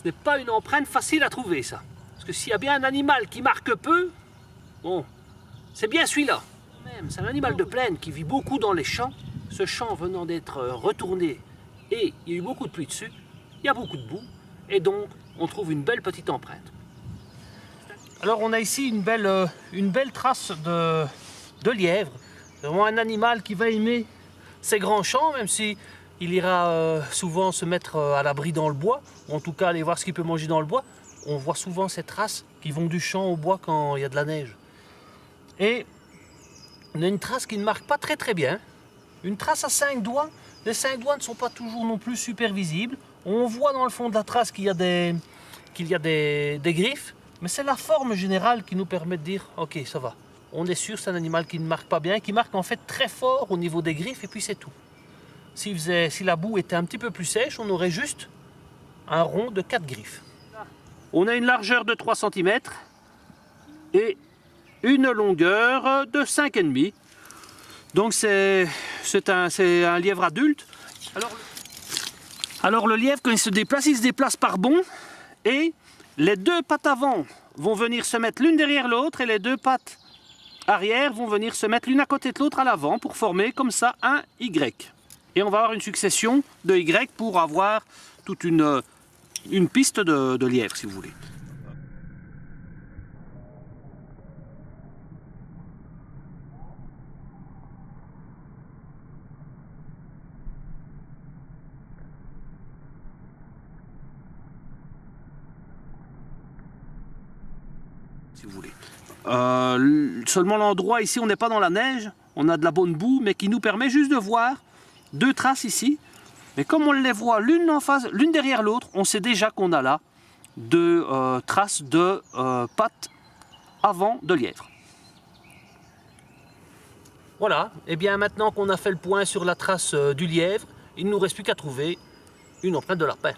n'est pas une empreinte facile à trouver, ça. Parce que s'il y a bien un animal qui marque peu, bon, c'est bien celui-là. C'est un animal de plaine qui vit beaucoup dans les champs. Ce champ venant d'être retourné et il y a eu beaucoup de pluie dessus, il y a beaucoup de boue et donc on trouve une belle petite empreinte. Alors on a ici une belle trace de lièvre. C'est vraiment un animal qui va aimer ces grands champs, même si il ira souvent se mettre à l'abri dans le bois, ou en tout cas aller voir ce qu'il peut manger dans le bois. On voit souvent ces traces qui vont du champ au bois quand il y a de la neige. Et on a une trace qui ne marque pas très bien. Une trace à 5 doigts. Les 5 doigts ne sont pas toujours non plus super visibles. On voit dans le fond de la trace qu'il y a des griffes. Mais c'est la forme générale qui nous permet de dire ok, ça va. On est sûr c'est un animal qui ne marque pas bien, qui marque en fait très fort au niveau des griffes et puis c'est tout. Si la boue était un petit peu plus sèche, on aurait juste un rond de 4 griffes. On a une largeur de 3 cm et une longueur de 5,5. Donc c'est un lièvre adulte. Alors le lièvre, quand il se déplace par bond et les 2 pattes avant vont venir se mettre l'une derrière l'autre et les 2 pattes arrière vont venir se mettre l'une à côté de l'autre à l'avant pour former comme ça un Y. Et on va avoir une succession de Y pour avoir toute une piste de lièvre si vous voulez. Si vous voulez. Seulement l'endroit ici, on n'est pas dans la neige, on a de la bonne boue, mais qui nous permet juste de voir 2 traces ici. Mais comme on les voit l'une en face, l'une derrière l'autre, on sait déjà qu'on a là 2 traces de pattes avant de lièvre. Voilà, et bien maintenant qu'on a fait le point sur la trace du lièvre, il ne nous reste plus qu'à trouver une empreinte de lapin.